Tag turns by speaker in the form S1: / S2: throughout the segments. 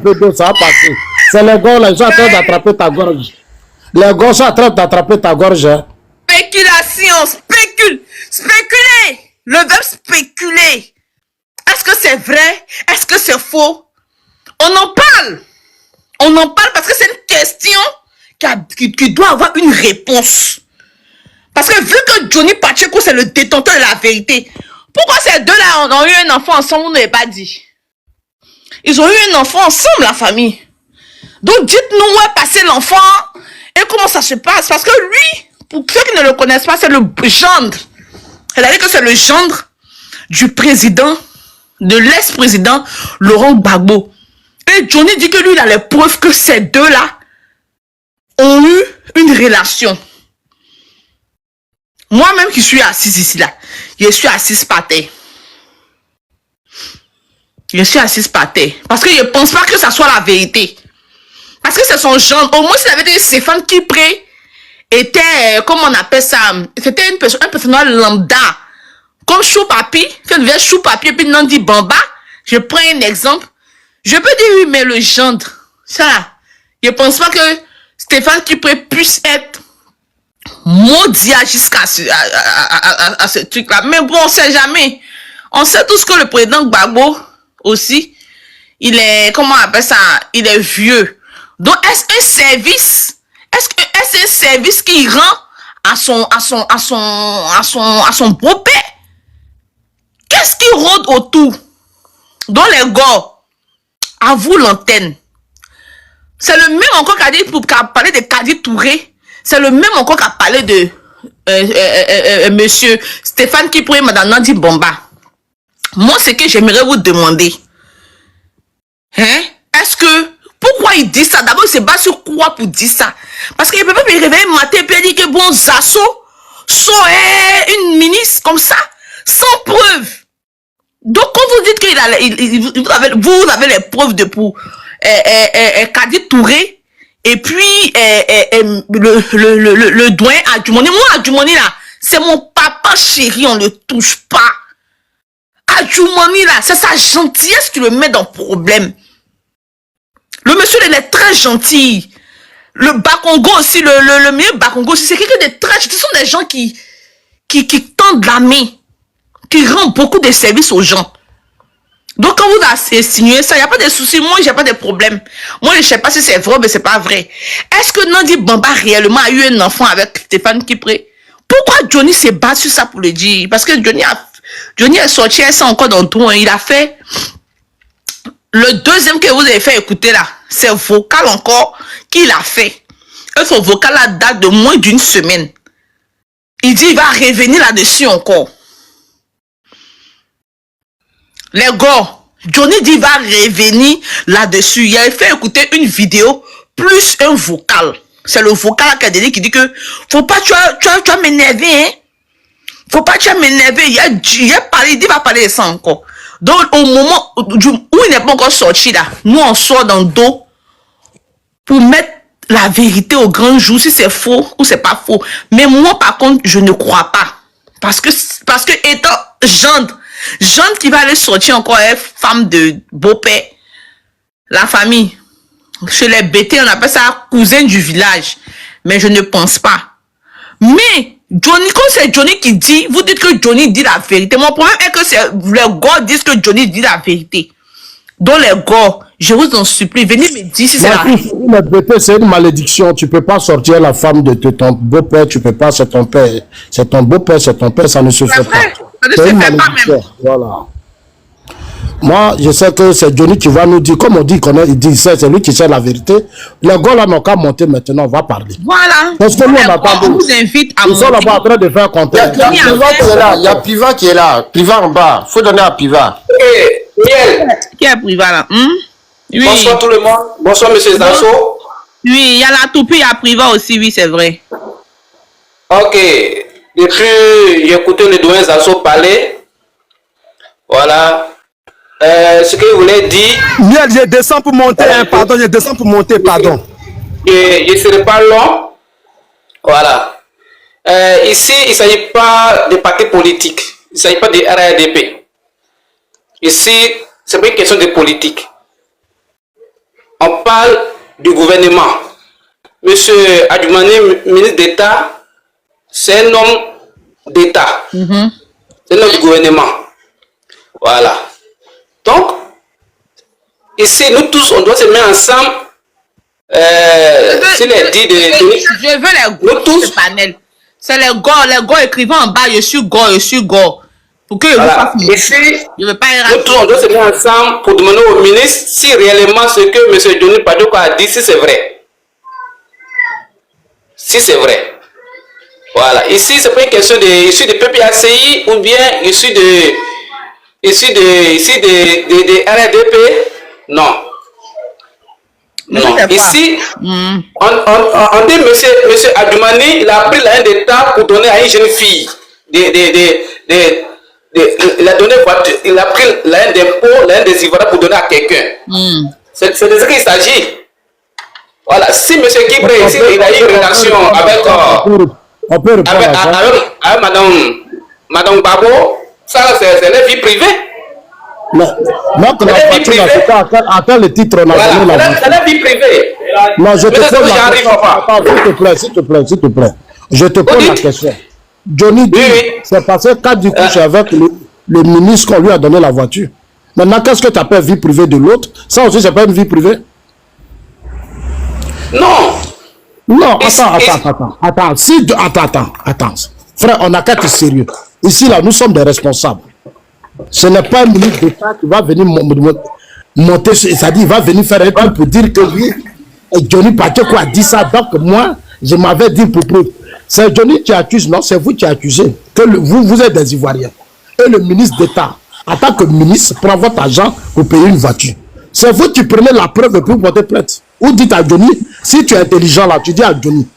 S1: peu d'eau, ça va passer. C'est les gars là, ils sont en train d'attraper ta gorge. Les gars sont en train d'attraper ta gorge. Hein.
S2: Spéculation, spéculer. Le verbe spéculer. Est-ce que c'est vrai? Est-ce que c'est faux? On en parle. On en parle parce que c'est une question qui doit avoir une réponse. Parce que vu que Johnny Pacheco, c'est le détenteur de la vérité, pourquoi ces deux-là ont eu un enfant ensemble, vous n'avez pas dit? Ils ont eu un enfant ensemble, la famille. Donc dites-nous où est passé l'enfant et comment ça se passe. Parce que lui, pour ceux qui ne le connaissent pas, c'est le gendre. C'est-à-dire que c'est le gendre du président, de l'ex-président Laurent Gbagbo. Et Johnny dit que lui, il a les preuves que ces deux-là ont eu une relation. Moi-même qui suis assise ici, là, je suis assise par terre. Je suis assise par terre. Parce que je ne pense pas que ça soit la vérité. Parce que c'est son genre. Au moins, s'il avait été Stéphane Kipré, était, comment on appelle ça, c'était un personnage lambda. Comme Chou Papi, quand il devient Chou Papi et puis Nandi Bamba, je prends un exemple. Je peux dire oui, mais le gendre, ça, je ne pense pas que Stéphane Kipré puisse être maudit jusqu'à ce truc-là. Mais bon, on ne sait jamais. On sait tous que le président Gbagbo aussi, il est, comment on appelle ça, il est vieux. Donc, est-ce un service, est-ce un service qui rend à son beau-père? Qu'est-ce qui rôde autour? Dans les gars, à vous l'antenne. C'est le même encore qu'a dit, pour parler de Kadi Touré, c'est le même encore qu'a parlé de monsieur Stéphane Kipré, madame Nandi Bamba. Moi, ce que j'aimerais vous demander, hein, est-ce que, pourquoi il dit ça? D'abord, il se bat sur quoi pour dire ça? Parce qu'il ne peut pas me réveiller matin et puis dire que bon, Zasso, une ministre comme ça, sans preuve. Donc, quand vous dites que vous avez les preuves de pour Kadi Touré, et puis le doyen Adjumoni, moi, Adjumoni là, c'est mon papa chéri, on ne le touche pas. Adjumoni là, c'est sa gentillesse qui le met dans le problème. Le monsieur, il est très gentil. Le Bakongo aussi, le meilleur Bakongo aussi, c'est quelqu'un de très gentil. Ce sont des gens qui tendent la main, qui rendent beaucoup de services aux gens. Donc, quand vous insinuez ça, il n'y a pas de souci. Moi, j'ai pas de problème. Moi, je ne sais pas si c'est vrai, mais c'est pas vrai. Est-ce que Nandi Bamba réellement a eu un enfant avec Stéphane Kipré? Pourquoi Johnny s'est battu sur ça pour le dire? Parce que Johnny est sorti ça encore dans tout. Hein. Il a fait le deuxième que vous avez fait écouter là. C'est vocal encore qu'il a fait. Et son vocal là date de moins d'une semaine. Il dit qu'il va revenir là-dessus encore. Les gars, Johnny dit va revenir là-dessus. Il a fait écouter une vidéo plus un vocal. C'est le vocal académique qui dit que faut pas tu vas m'énerver, hein. Faut pas tu vas m'énerver. Il a parlé, il dit va parler de ça encore. Donc au moment où il n'est pas encore sorti là, nous on sort dans le dos pour mettre la vérité au grand jour si c'est faux ou c'est pas faux. Mais moi par contre je ne crois pas parce que étant gendre qui va aller sortir encore une femme de beau-père, la famille. Chez les BT, on appelle ça cousin du village. Mais je ne pense pas. Mais, Johnny, quand c'est Johnny qui dit, vous dites que Johnny dit la vérité. Mon problème est que les gars disent que Johnny dit la vérité. Donc les gars, je vous en supplie, venez me dire si c'est la vérité.
S1: Les BT, c'est une malédiction. Tu ne peux pas sortir la femme de ton beau-père. Tu ne peux pas, c'est ton père. C'est ton beau-père, c'est ton père, ça ne se fait pas.
S2: Ça ne se fait pas même.
S1: Voilà. Moi, je sais que c'est Johnny qui va nous dire, comme on dit, il dit ça, c'est lui qui sait la vérité. Les gars là n'ont qu'à monter maintenant, on va parler.
S2: Voilà.
S1: Parce que nous,
S2: on vous invite à monter.
S1: Ils sont là-bas en train de faire contact.
S3: Il y a Priva qui est là. Priva en bas. Il faut donner à Priva.
S2: Qui est Priva là? Oui.
S3: Bonsoir tout le monde. Bonsoir monsieur Zasso.
S2: Oui, il y a la toupie, il y a Priva aussi, oui, c'est vrai.
S3: Ok. Depuis, j'ai écouté le doyen Zasso parler. Voilà. Ce que je voulais dire.
S4: Miel, je descends pour monter, pardon, je descends pour monter, pardon.
S3: Je ne serai pas long. Voilà. Ici, il ne s'agit pas de parti politique. Il ne s'agit pas de RADP. Ici, ce n'est pas une question de politique. parle du gouvernement. Monsieur Adjumani, ministre d'État, c'est un homme d'État. C'est un homme du gouvernement. Voilà. Donc, ici, nous tous, on doit se mettre ensemble. S'il est dit
S2: je veux les
S3: nous tous,
S2: panels. C'est les gars écrivant en bas, je suis gars. Pour que
S3: voilà. Ici,
S2: je veux pas
S3: nous tous, on doit se mettre ensemble pour demander au ministre si réellement ce que M. Johnny Padoko a dit, si c'est vrai. Si c'est vrai. Voilà. Ici, c'est pas une question issu de PPACI ou bien issu de RDP. Non. Non. Ici, on dit monsieur Adjumani, il a pris l'un d'État pour donner à une jeune fille. Il a donné voiture, il a pris l'un d'impôt, l'un des ivoiriens pour donner à quelqu'un. C'est de ce qu'il s'agit. Voilà. Si monsieur Kibré, ici, il a eu une relation avec Madame Babo, ça c'est la vie privée.
S1: Notre voiture, à quel titre on a donné la voiture?
S3: C'est la vie privée.
S1: Non, je te pose la question. Attends, s'il te plaît. Je te pose la question. Johnny dit, c'est parce que quand du coup, c'est avec le ministre qu'on lui a donné la voiture. Maintenant, qu'est-ce que tu appelles vie privée de l'autre? Ça aussi, c'est pas une vie privée?
S3: Non.
S1: Non, attends. Frère, on n'a qu'à être sérieux. Ici, là, nous sommes des responsables. Ce n'est pas un ministre d'État qui va venir monter, c'est-à-dire il va venir faire un truc pour dire que oui, Johnny Padoko a dit ça, donc moi, je m'avais dit pour preuve. C'est Johnny qui accuse, non, c'est vous qui accusez, que vous êtes des Ivoiriens. Et le ministre d'État, en tant que ministre, prend votre argent pour payer une voiture. C'est vous qui prenez la preuve pour porter plainte. Ou dites à Johnny, si tu es intelligent là, tu dis à Johnny.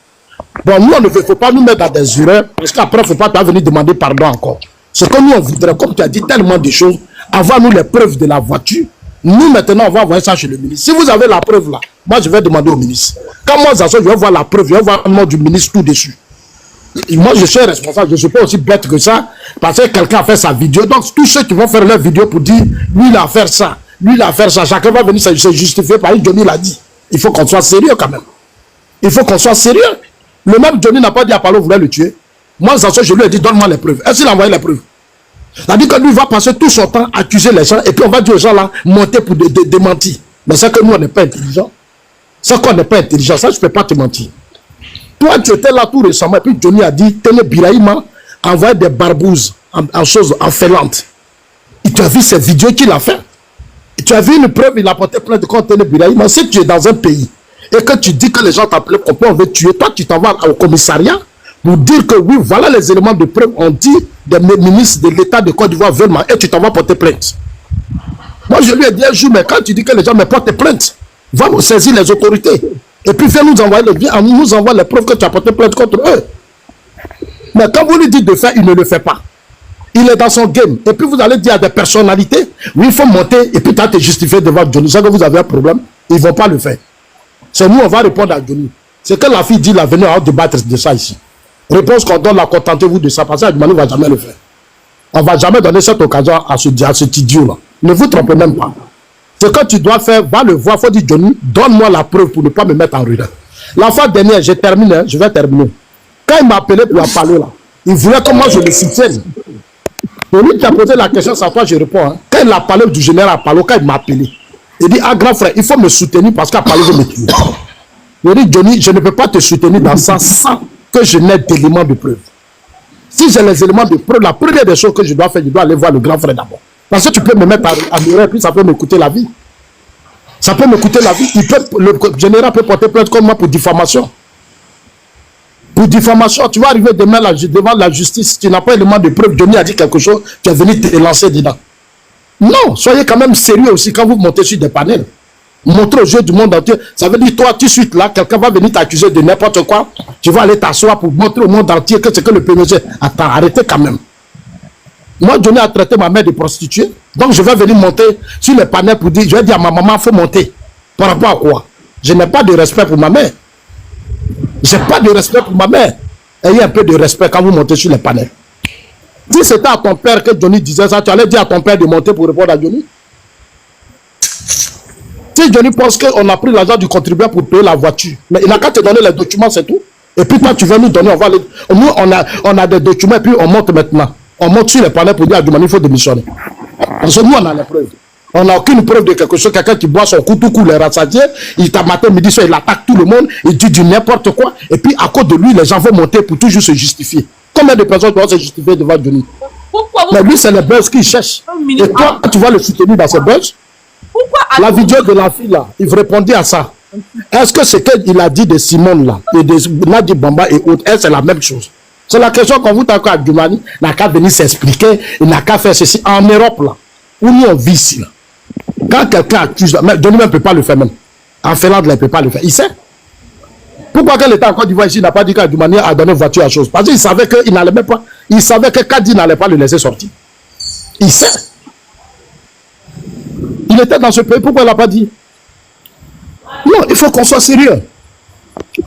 S1: Bon, nous, il ne faut pas nous mettre dans des erreurs, parce qu'après, il ne faut pas venir demander pardon encore. Ce que nous, on voudrait, comme tu as dit tellement de choses, avoir nous les preuves de la voiture. Nous, maintenant, on va envoyer ça chez le ministre. Si vous avez la preuve là, moi, je vais demander au ministre. Quand moi, je vais voir la preuve, je vais voir le nom du ministre tout dessus. Et moi, je suis responsable, je ne suis pas aussi bête que ça, parce que quelqu'un a fait sa vidéo. Donc, tous ceux qui vont faire leur vidéo pour dire, lui, il a fait ça, lui, il a fait ça, chacun va venir se justifier par Johnny l'a dit. Il faut qu'on soit sérieux quand même. Il faut qu'on soit sérieux. Le même Johnny n'a pas dit à Palo voulait le tuer. Moi, je lui ai dit, donne-moi les preuves. Est-ce qu'il a envoyé les preuves? C'est-à-dire que lui va passer tout son temps à accuser les gens et puis on va dire aux gens là, monter pour démentir. Mais c'est que nous, on n'est pas intelligents. C'est qu'on n'est pas intelligent. Ça, je ne peux pas te mentir. Toi, tu étais là tout récemment et puis Johnny a dit, Tene Biraïma envoie des barbouzes en choses affalantes. Et tu as vu ces vidéos qu'il a fait. Et tu as vu une preuve, il a porté plainte contre Tene Biraïma. Si tu es dans un pays et que tu dis que les gens t'appellent, qu'on veut tuer, toi, tu t'en vas au commissariat pour dire que oui, voilà les éléments de preuve. On dit des ministres de l'État de Côte d'Ivoire veulent et tu t'en vas porter plainte. Moi, je lui ai dit un jour, mais quand tu dis que les gens me portent plainte, va nous saisir les autorités. Et puis, viens nous envoyer nous envoie les preuves que tu as porté plainte contre eux. Mais quand vous lui dites de faire, il ne le fait pas. Il est dans son game. Et puis, vous allez dire à des personnalités, oui, il faut monter, et puis tu as te justifier devant Johnny. C'est que vous avez un problème, ils ne vont pas le faire. C'est nous, on va répondre à Johnny. C'est que la fille dit, là, venez, on va débattre de ça ici. Réponse qu'on donne, là, contentez-vous de ça, parce que Adjumani ne va jamais le faire. On ne va jamais donner cette occasion à cet idiot-là. Ne vous trompez même pas. Ce que tu dois faire, va le voir, il faut dire, Johnny, donne-moi la preuve pour ne pas me mettre en rue. La fois dernière, j'ai terminé, je vais terminer. Quand il m'a appelé pour en parler, là, il voulait que moi je le soutienne. C'est lui qui a posé la question, c'est à toi je réponds. Hein. Quand il a parlé du général Palo, quand il m'a appelé, il dit, ah grand frère, il faut me soutenir parce qu'à Palo, je me tue. Il dit, Johnny, je ne peux pas te soutenir dans ça sans que je n'ai d'éléments de preuve. Si j'ai les éléments de preuve, la première des choses que je dois faire, je dois aller voir le grand frère d'abord. Parce que tu peux me mettre à mourir, puis ça peut me coûter la vie. Ça peut me coûter la vie. Le général peut porter plainte comme moi pour diffamation. Pour diffamation, tu vas arriver demain devant la justice, tu n'as pas élément de preuve, Johnny a dit quelque chose, tu es venu te lancer dedans. Non, soyez quand même sérieux aussi quand vous montez sur des panels. Montrez aux yeux du monde entier. Ça veut dire, toi, tout de suite là, quelqu'un va venir t'accuser de n'importe quoi. Tu vas aller t'asseoir pour montrer au monde entier que c'est que le PMG. Attends, arrêtez quand même. Moi, Johnny a traité ma mère de prostituée. Donc, je vais venir monter sur les panels pour dire, je vais dire à ma maman, il faut monter. Par rapport à quoi? Je n'ai pas de respect pour ma mère. Je n'ai pas de respect pour ma mère. Ayez un peu de respect quand vous montez sur les panels. Si c'était à ton père que Johnny disait ça, tu allais dire à ton père de monter pour répondre à Johnny? Si Johnny pense qu'on a pris l'argent du contribuable pour payer la voiture, mais il n'a qu'à te donner les documents, c'est tout. Et puis toi, tu vas nous donner, nous, on a des documents, et puis on monte maintenant. On monte sur les panels pour dire à Djoumani, il faut démissionner. Parce que nous, on a les preuves. On n'a aucune preuve de quelque chose. Quelqu'un qui boit son couteau, les rassadiers, il t'a matin, midi, soir, il attaque tout le monde, il dit du n'importe quoi. Et puis, à cause de lui, les gens vont monter pour toujours se justifier. Combien de personnes doivent se justifier devant Johnny? Mais lui, c'est le buzz qu'il cherche. Et toi, tu vas le soutenir dans ce buzz? La vidéo de la fille, là, il répondait à ça. Est-ce que ce qu'il a dit de Simone, là, et de Nadi Bamba et autres, c'est la même chose? C'est la question qu'on vous encore à Djoumani, n'a qu'à venir s'expliquer, il n'a qu'à faire ceci. En Europe, là, où nous on vit ici, là, quand quelqu'un accuse, Johnny ne peut pas le faire même. En Finlande, il ne peut pas le faire. Il sait. Pourquoi quand l'État en Côte d'Ivoire ici n'a pas dit qu'Adjoumani a donné voiture à chose? Parce qu'il savait qu'il n'allait même pas. Il savait que Kadi n'allait pas le laisser sortir. Il sait. Il était dans ce pays, pourquoi il n'a pas dit? Non, il faut qu'on soit sérieux.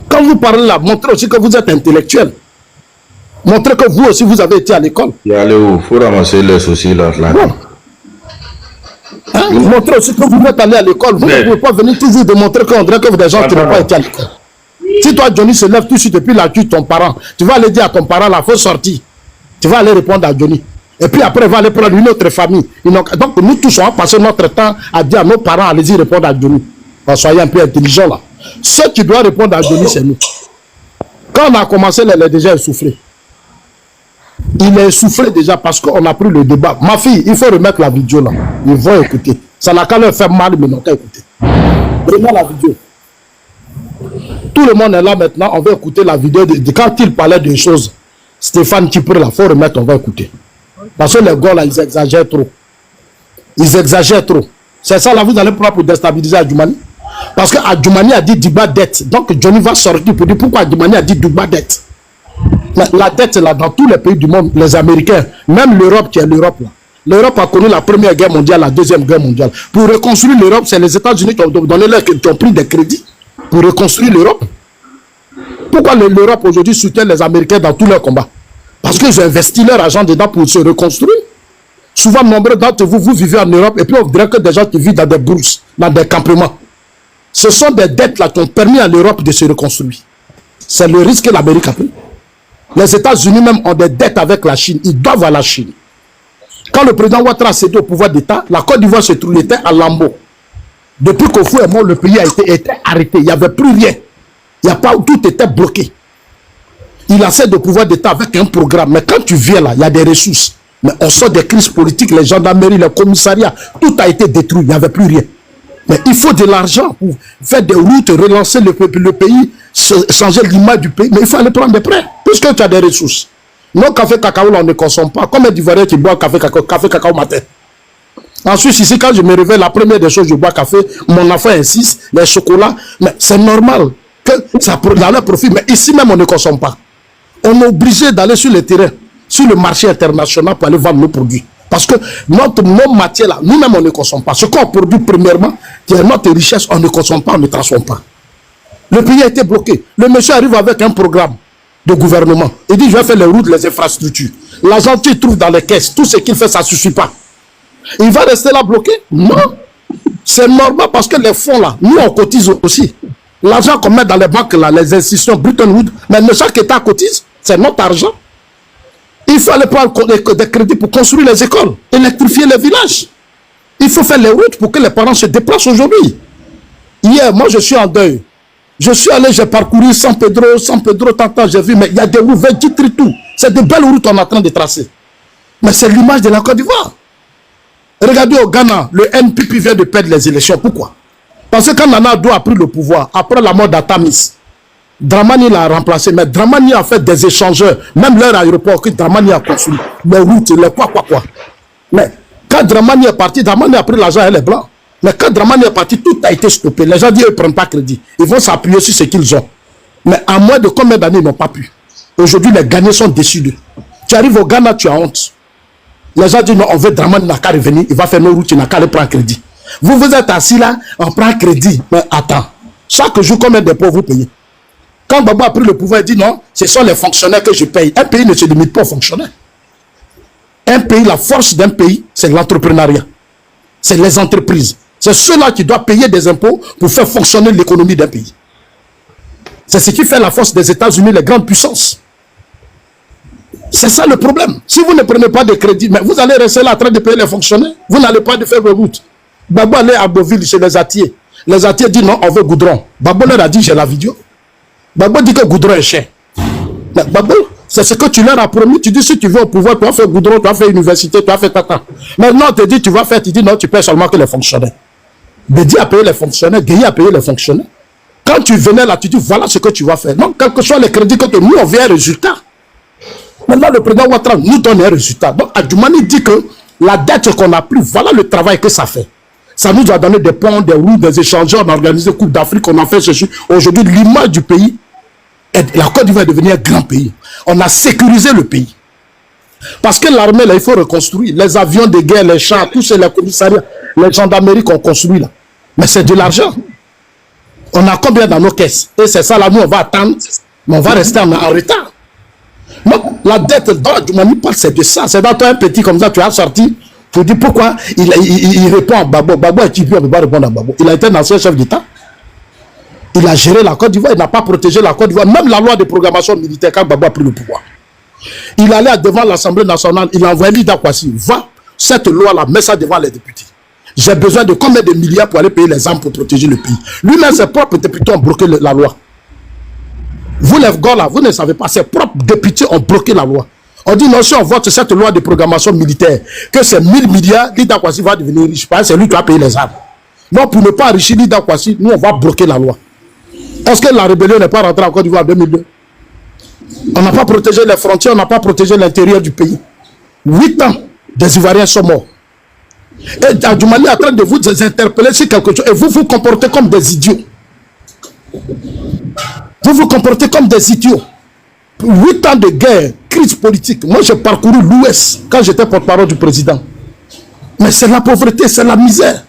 S1: Quand vous parlez là, montrez aussi que vous êtes intellectuel. Montrez que vous aussi, vous avez été à l'école.
S5: Il faut ramasser les soucis là.
S1: Bon. Hein? Montrez aussi que vous êtes allé à l'école. Vous ne pouvez pas venir toujours démontrer qu'on dirait que vous êtes des gens qui n'ont pas été à l'école. Si toi, Johnny, se lève tout de suite et puis là, tu ton parent, tu vas aller dire à ton parent, là, il faut sortir. Tu vas aller répondre à Johnny. Et puis après, il va aller prendre une autre famille. Donc, nous tous, on va passer notre temps à dire à nos parents, allez-y répondre à Johnny. Soyez un peu intelligents là. Ceux qui doivent répondre à Johnny, c'est nous. Quand on a commencé, il est déjà essoufflé. Il est essoufflé déjà parce qu'on a pris le débat. Ma fille, il faut remettre la vidéo là. Ils vont écouter. Ça n'a qu'à leur faire mal, mais non qu'à écouter. Remets la vidéo. Tout le monde est là maintenant. On va écouter la vidéo de quand il parlait des choses. Stéphane Kipré là, il faut remettre, on va écouter. Parce que les gars là, ils exagèrent trop. Ils exagèrent trop. C'est ça là, vous allez prendre pour déstabiliser Adjoumani. Parce que Adjoumani a dit Duba dette. Donc Johnny va sortir pour dire pourquoi Adjoumani a dit Duba dette. La dette là, dans tous les pays du monde, les Américains, même l'Europe qui est l'Europe là. L'Europe a connu la première guerre mondiale, la deuxième guerre mondiale. Pour reconstruire l'Europe, c'est les États-Unis qui ont pris des crédits pour reconstruire l'Europe. Pourquoi l'Europe aujourd'hui soutient les Américains dans tous leurs combats? Parce qu'ils ont investi leur argent dedans pour se reconstruire. Souvent, nombreux d'entre vous, vous vivez en Europe et puis on dirait que des gens qui vivent dans des brousses, dans des campements. Ce sont des dettes là qui ont permis à l'Europe de se reconstruire. C'est le risque que l'Amérique a pris. Les États-Unis même ont des dettes avec la Chine. Ils doivent à la Chine. Quand le président Ouattara a cédé au pouvoir d'État, la Côte d'Ivoire se trouvait à lambeaux. Depuis qu'Oufou est mort, le pays a été arrêté. Il n'y avait plus rien. Il y a pas, tout était bloqué. Il a cédé au pouvoir d'État avec un programme. Mais quand tu viens là, il y a des ressources. Mais on sort des crises politiques, les gendarmeries, les commissariats, tout a été détruit, il n'y avait plus rien. Mais il faut de l'argent pour faire des routes, relancer le pays, changer l'image du pays. Mais il faut aller prendre des prêts, puisque tu as des ressources. Nos café cacao, là, on ne consomme pas. Comme un Ivoirien qui boit café cacao matin. Ensuite, ici, quand je me réveille, la première des choses, je bois café, mon enfant insiste, les chocolats. Mais c'est normal que ça dans leur profit. Mais ici même, on ne consomme pas. On est obligé d'aller sur le terrain, sur le marché international pour aller vendre nos produits. Parce que nos matières là, nous-mêmes on ne consomme pas. Ce qu'on produit premièrement, qui est notre richesse, on ne consomme pas, on ne transforme pas. Le pays a été bloqué. Le monsieur arrive avec un programme de gouvernement. Il dit je vais faire les routes, les infrastructures. L'argent qu'il trouve dans les caisses, tout ce qu'il fait, ça ne suffit pas. Il va rester là bloqué? Non. C'est normal parce que les fonds là, nous on cotise aussi. L'argent qu'on met dans les banques là, les institutions, Bretton Woods, mais chaque État cotise, c'est notre argent. Il faut aller prendre des crédits pour construire les écoles, électrifier les villages. Il faut faire les routes pour que les parents se déplacent aujourd'hui. Hier, moi je suis en deuil. Je suis allé, j'ai parcouru San Pedro, tant, j'ai vu, mais il y a des routes, tout. C'est de belles routes qu'on est en train de tracer. Mais c'est l'image de la Côte d'Ivoire. Regardez au Ghana, le NPP vient de perdre les élections. Pourquoi? Parce que quand Nana Addo a pris le pouvoir, après la mort d'Atamis, Dramani l'a remplacé, mais Dramani a fait des échangeurs, même leur aéroport que Dramani a construit, les routes, les quoi. Mais quand Dramani est parti, Dramani a pris l'argent et les blancs. Mais quand Dramani est parti, tout a été stoppé. Les gens disent qu'ils ne prennent pas crédit. Ils vont s'appuyer sur ce qu'ils ont. Mais en moins de combien d'années ils n'ont pas pu? Aujourd'hui, les Ghanais sont déçus d'eux. Tu arrives au Ghana, tu as honte. Les gens disent non, on veut Dramani, n'a qu'à revenir, il va faire nos routes, il n'a qu'à aller prendre crédit. Vous êtes assis là, on prend crédit. Mais attends, chaque jour, combien de pauvres vous payez? Quand Baba a pris le pouvoir, il dit non, ce sont les fonctionnaires que je paye. Un pays ne se limite pas aux fonctionnaires. Un pays, la force d'un pays, c'est l'entrepreneuriat. C'est les entreprises. C'est ceux-là qui doivent payer des impôts pour faire fonctionner l'économie d'un pays. C'est ce qui fait la force des États-Unis, les grandes puissances. C'est ça le problème. Si vous ne prenez pas de crédit, mais vous allez rester là en train de payer les fonctionnaires. Vous n'allez pas de faire vos routes. Babo allait à Beauville chez les Atiers. Les Atiers disent non, on veut goudron. Babo leur a dit, j'ai la vidéo. Babo dit que goudron est cher. Mais Babo, c'est ce que tu leur as promis. Tu dis, si tu veux au pouvoir, tu vas faire goudron, tu vas faire université, tu vas faire tata. Maintenant, on te dit, tu vas faire, tu dis non, tu payes seulement que les fonctionnaires. Bédi a payé les fonctionnaires, Guéhi a payé les fonctionnaires. Quand tu venais là, tu dis, voilà ce que tu vas faire. Donc, quel que soit les crédits que tu as, nous, on veut un résultat. Maintenant, le président Ouattara nous donne un résultat. Donc, Adjoumani dit que la dette qu'on a pris, voilà le travail que ça fait. Ça nous a donné des ponts, des routes, des échangeurs, on a organisé Coupe d'Afrique, on a fait ceci. Aujourd'hui, l'image du pays, la Côte d'Ivoire est devenue un grand pays. On a sécurisé le pays. Parce que l'armée, là, il faut reconstruire. Les avions de guerre, les chars, tous les commissariats, les gendarmeries qu'on construit là. Mais c'est de l'argent. On a combien dans nos caisses? Et c'est ça, là, nous, on va attendre, mais on va rester en retard. Non, la dette dont Adjoumani parle, c'est de ça. C'est dans toi un petit comme ça, tu as sorti. Tu dis pourquoi il répond à Babo. Babo est qui on ne peut pas répondre à Babo. Il a été un ancien chef d'État. Il a géré la Côte d'Ivoire, il n'a pas protégé la Côte d'Ivoire. Même la loi de programmation militaire, quand Babo a pris le pouvoir. Il allait devant l'Assemblée nationale, il a envoyé Lida Kwasi. Va, cette loi-là, mets ça devant les députés. J'ai besoin de combien de milliards pour aller payer les armes pour protéger le pays. Lui-même, ses propres députés ont bloqué la loi. Vous, les gars là, vous ne savez pas, ses propres députés ont bloqué la loi. On dit non, si on vote cette loi de programmation militaire, que c'est 1000 milliards, Lida Kwasi va devenir riche. C'est lui qui va payer les armes. Non, pour ne pas enrichir Lida Kwasi, nous, on va bloquer la loi. Est-ce que la rébellion n'est pas rentrée en Côte d'Ivoire en 2002? On n'a pas protégé les frontières, on n'a pas protégé l'intérieur du pays. 8 ans, des Ivoiriens sont morts. Et Adjoumani est en train de vous interpeller sur quelque chose. Et vous vous comportez comme des idiots. Vous vous comportez comme des idiots. 8 ans de guerre, crise politique. Moi, j'ai parcouru l'Ouest quand j'étais porte-parole du président. Mais c'est la pauvreté, c'est la misère.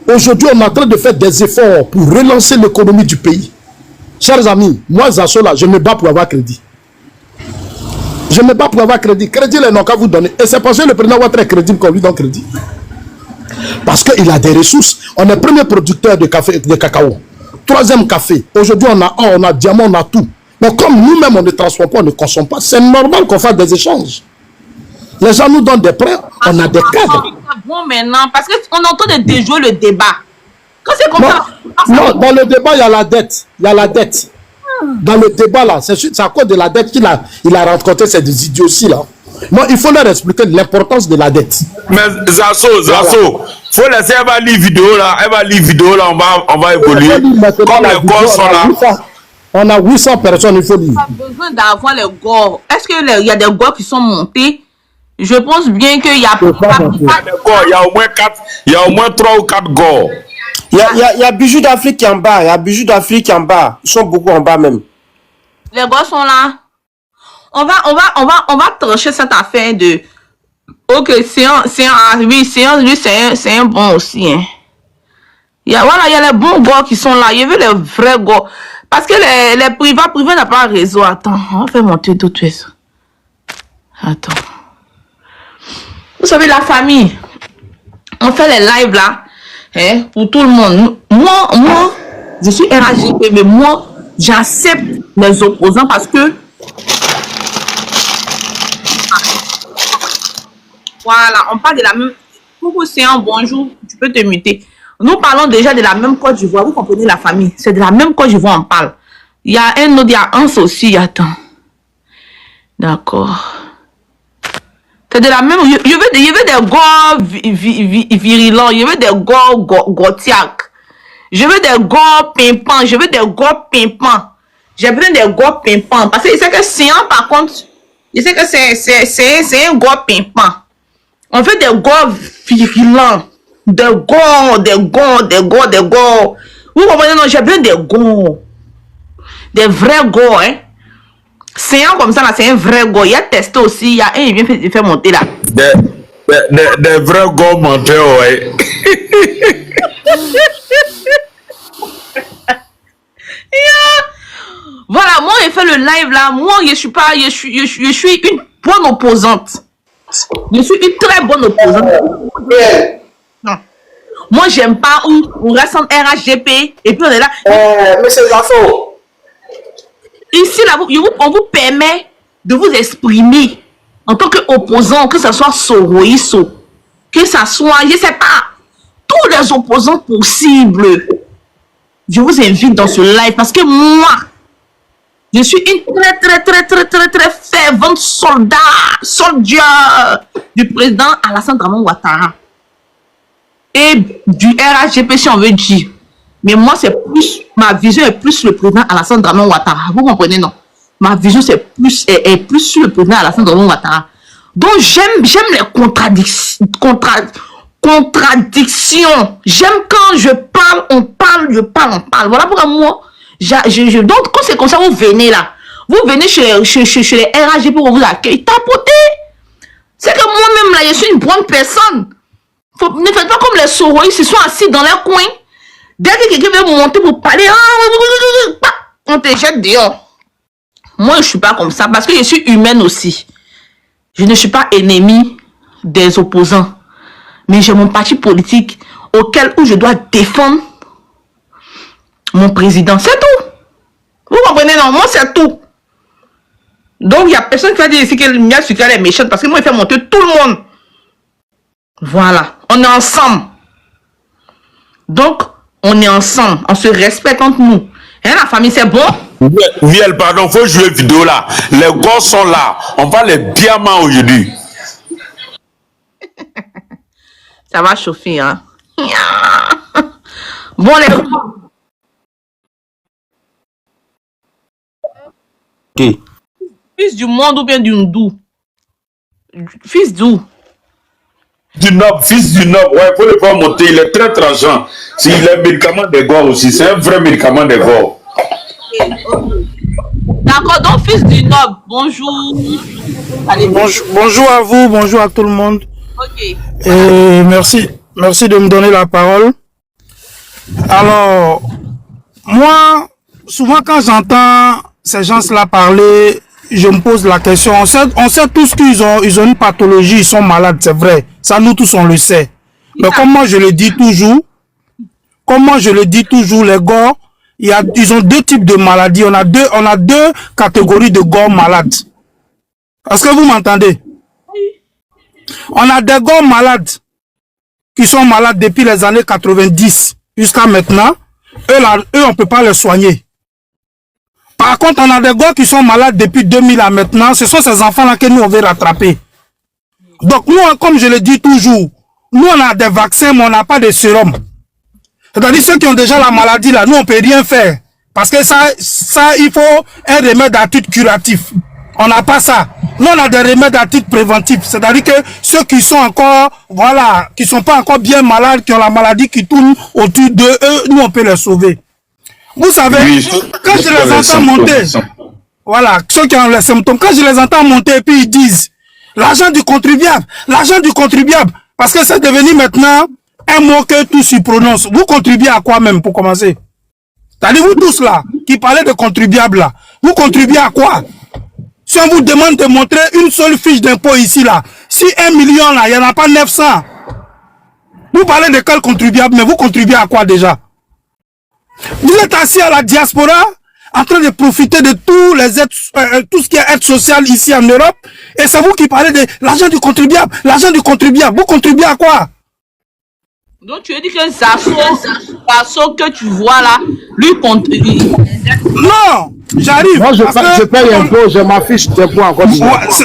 S1: Aujourd'hui, on est en train de faire des efforts pour relancer l'économie du pays. Chers amis, moi, Zassola, je me bats pour avoir crédit. Je me bats pour avoir crédit. Crédit, ils n'ont qu'à vous donner. Et c'est parce que le président Ouattara est crédible qu'on lui donne crédit. Parce qu'il a des ressources. On est premier producteur de café, de cacao. 3e café. Aujourd'hui, on a or, on a diamant, on a tout. Mais comme nous-mêmes, on ne transforme pas, on ne consomme pas, c'est normal qu'on fasse des échanges. Les gens nous donnent des prêts, on a des cadres.
S2: Bon, maintenant, parce qu'on entend de déjouer le débat. Quand c'est comme ça.
S1: Non, dans le débat, il y a la dette. Il y a la dette. Dans le débat, là, c'est à cause de la dette qu'il a rencontré ces idioties, là. Non, il faut leur expliquer l'importance de la dette.
S6: Mais Zasso, faut laisser, elle va lire vidéo là, on va évoluer. Comme les corps sont là.
S1: On a 800 personnes, il faut lire.
S2: On a besoin d'avoir les gors. Est-ce qu'il y a des gors qui sont montés? Je pense bien qu'il y a pas de
S6: gors. Il y a au moins 4, il y a au moins 3 ou 4 gors.
S4: Il y a Bijou d'Afrique qui est en bas. Il y a Bijou d'Afrique qui est en bas. Ils sont beaucoup en bas même.
S2: Les gars sont là. On va trancher cette affaire de. Ok, c'est un bon aussi. Hein. Il y a les bons gars qui sont là. Il y a les vrais gars. Parce que les privés n'ont pas réseau. Attends, on va faire monter tout ça. Attends. Vous savez, la famille. On fait les lives là. Hein, pour tout le monde. Moi, je suis RAGP, mais moi, j'accepte les opposants parce que voilà, on parle de la même. Coucou, c'est un bonjour, tu peux te muter. Nous parlons déjà de la même Côte d'Ivoire, vous comprenez la famille, c'est de la même Côte d'Ivoire, on parle. Il y a un autre, il y a un aussi, attends. D'accord. C'est de la même. Je veux des gars virilants, je veux des gars gotiaques. Je veux des gars pimpants, je veux des gars pimpants. J'ai besoin des gars pimpants. Parce que je sais que c'est un, par contre, je sais que c'est un gars pimpant. On veut des gars virilants. Des gars. Vous comprenez, non, j'ai besoin des gars. Des vrais gars, hein. C'est un comme ça, là, c'est un vrai gars. Il y a testé aussi, il y a un, il vient faire monter là.
S6: Des vrais gars menteurs, ouais.
S2: Voilà, moi, j'ai fait le live là. Moi, je suis une bonne opposante. Je suis une très bonne opposante. Non. Moi, j'aime pas où on reste en RHGP et puis on est là.
S3: Monsieur Zasso.
S2: Ici, là, on vous permet de vous exprimer en tant qu'opposant, que ce soit Soroïso, que ce soit, je sais pas, tous les opposants possibles. Je vous invite dans ce live parce que moi, je suis une très fervente soldier du président Alassane Dramane Ouattara et du RHGP si on veut dire. Mais moi, c'est plus, ma vision est plus sur le président Alassane Dramane Ouattara. Vous comprenez, non? Ma vision est plus sur le président Alassane Dramane Ouattara. Donc, j'aime les contradictions. J'aime quand je parle, on parle, je parle, on parle. Voilà pourquoi moi, donc, quand c'est comme ça, vous venez là. Vous venez chez les RHG pour vous accueillir. Tapoter. C'est que moi-même là, je suis une bonne personne. Ne faites pas comme les Soroïs, ils sont assis dans leur coin. Dès que quelqu'un veut monter pour parler, on te jette dehors. Moi, je ne suis pas comme ça parce que je suis humaine aussi. Je ne suis pas ennemie des opposants. Mais j'ai mon parti politique où je dois défendre mon président. C'est tout. Vous comprenez, non? Moi, c'est tout. Donc, il n'y a personne qui va dire ici que Mia Sukal est méchante parce que moi, il fait monter tout le monde. Voilà. On est ensemble. Donc, on est ensemble. On se respecte entre nous. Hein, la famille, c'est bon?
S6: Viel, pardon, faut jouer vidéo là. Les gosses sont là. On va les bien manger aujourd'hui.
S2: Ça va chauffer, hein? Bon, les...
S4: Okay.
S2: Fils du monde ou bien du Ndou? Fils d'où?
S6: Du Nob, fils du Nob, ouais, il faut le voir monter, il est très tranchant. Il est médicament des gars aussi, c'est un vrai médicament des gars.
S2: D'accord, donc fils du Nob, bonjour. Allez,
S7: Bonjour à vous, bonjour à tout le monde.
S2: ok.
S7: Et merci de me donner la parole. Alors, moi, souvent quand j'entends ces gens-là parler, je me pose la question. On sait tous qu'ils ont une pathologie, ils sont malades, c'est vrai. Ça, nous tous, on le sait. Mais comme moi, je le dis toujours, les gars, ils ont deux types de maladies. On a deux catégories de gars malades. Est-ce que vous m'entendez? On a des gars malades qui sont malades depuis les années 90 jusqu'à maintenant. Eux, on peut pas les soigner. Par contre, on a des gars qui sont malades depuis 2000 à maintenant. Ce sont ces enfants-là que nous, on veut rattraper. Donc, nous, comme je le dis toujours, nous, on a des vaccins, mais on n'a pas de sérum. C'est-à-dire, ceux qui ont déjà la maladie, là, nous, on peut rien faire. Parce que ça, il faut un remède à titre curatif. On n'a pas ça. Nous, on a des remèdes à titre préventif. C'est-à-dire que ceux qui sont encore, voilà, qui sont pas encore bien malades, qui ont la maladie qui tourne autour d'eux, nous, on peut les sauver. Vous savez, oui, quand je les entends monter, voilà, ceux qui ont les symptômes, quand je les entends monter et puis ils disent, l'argent du contribuable, parce que c'est devenu maintenant un mot que tous y prononcent. Vous contribuez à quoi même pour commencer? C'est-à-dire vous tous là, qui parlez de contribuable là, vous contribuez à quoi? Si on vous demande de montrer une seule fiche d'impôt ici là, si 1 million là, il n'y en a pas 900, vous parlez de quel contribuable, mais vous contribuez à quoi déjà? Vous êtes assis à la diaspora, en train de profiter de tout ce qui est aide sociale ici en Europe, et c'est vous qui parlez de l'argent du contribuable, vous contribuez à quoi?
S2: Donc tu veux dire que Zasso que tu vois là, lui contribue.
S7: Non, j'arrive.
S1: Moi, je paye un peu, j'ai ma fiche d'impôt encore.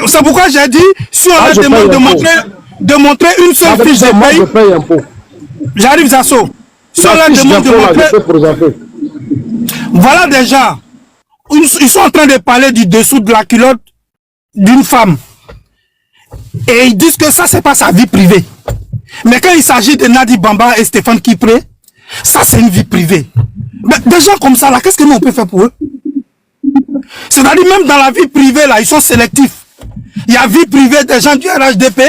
S7: C'est pourquoi j'ai dit, si on a demandé de montrer une seule fiche de paye,
S1: je paye un peu.
S7: J'arrive, Zasso. Si on a demandé de montrer, voilà déjà, ils sont en train de parler du dessous de la culotte d'une femme. Et ils disent que ça, c'est pas sa vie privée. Mais quand il s'agit de Nadi Bamba et Stéphane Kipré, ça, c'est une vie privée. Mais des gens comme ça, là, qu'est-ce que nous, on peut faire pour eux? C'est-à-dire, même dans la vie privée, là, ils sont sélectifs. Il y a vie privée des gens du RHDP,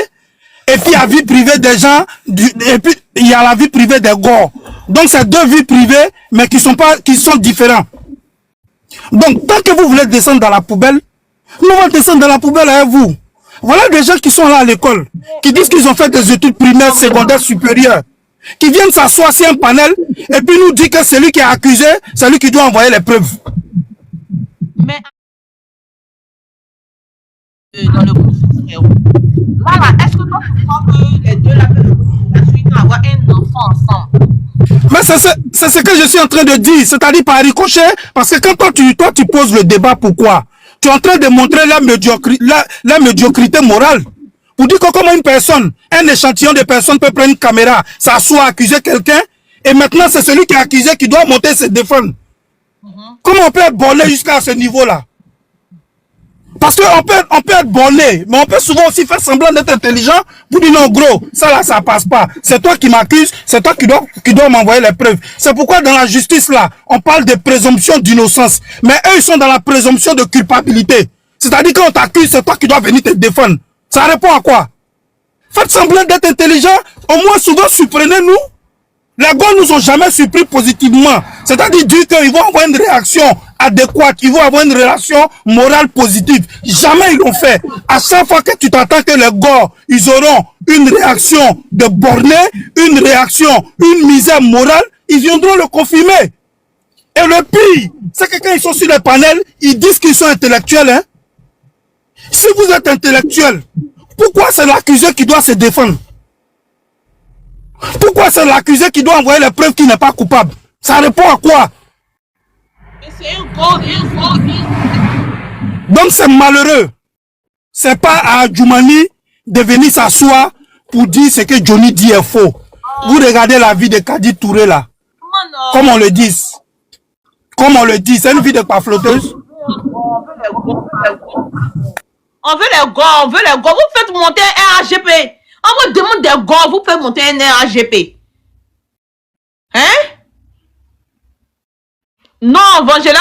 S7: et puis il y a vie privée des gens, et puis il y a la vie privée des gars. Donc, c'est deux vies privées, mais qui sont différents. Donc, tant que vous voulez descendre dans la poubelle, nous allons descendre dans la poubelle avec vous. Voilà des gens qui sont là à l'école, qui disent qu'ils ont fait des études primaires, secondaires, supérieures. qui vienne s'asseoir sur un panel et puis nous dire que celui qui est accusé, c'est lui qui doit envoyer les preuves.
S2: Mais dans le groupe, voilà, est-ce que toi tu crois que les deux là peuvent avoir un enfant ensemble?
S7: Mais c'est ce que je suis en train de dire, c'est-à-dire par ricochet, parce que quand toi tu poses le débat, pourquoi? Tu es en train de montrer la médiocrité morale. Pour dire que comment une personne, un échantillon de personnes peut prendre une caméra, s'asseoir, accuser quelqu'un, et maintenant c'est celui qui est accusé qui doit monter se défendre. Comment on peut être borné jusqu'à ce niveau-là? Parce qu'on peut être borné, mais on peut souvent aussi faire semblant d'être intelligent pour dire non gros, ça là ça passe pas. C'est toi qui m'accuses, c'est toi qui dois m'envoyer les preuves. C'est pourquoi dans la justice là, on parle de présomption d'innocence. Mais eux ils sont dans la présomption de culpabilité. C'est-à-dire quand on t'accuse, c'est toi qui dois venir te défendre. Ça répond à quoi? Faites semblant d'être intelligent, au moins souvent surprenez-nous. Les gars nous ont jamais surpris positivement. C'est-à-dire dire qu'ils vont avoir une réaction adéquate, ils vont avoir une relation morale positive. Jamais ils l'ont fait. À chaque fois que tu t'attends que les gars, ils auront une réaction de borné, une réaction, une misère morale, ils viendront le confirmer. Et le pire, c'est que quand ils sont sur les panels, ils disent qu'ils sont intellectuels. Hein? Si vous êtes intellectuel, pourquoi c'est l'accusé qui doit se défendre? Pourquoi c'est l'accusé qui doit envoyer les preuves qu'il n'est pas coupable? Ça répond à quoi?
S2: C'est un gros.
S7: Donc c'est malheureux. C'est pas à Adjoumani de venir s'asseoir pour dire ce que Johnny dit est faux. Vous regardez la vie de Kadi Touré là. Comme on le dit. Comme on le dit, c'est une vie de pafloteuse.
S2: On veut les gars, Vous faites monter un RGP. On vous demande des gars, vous faites monter un RGP. Hein? Non, Vangela,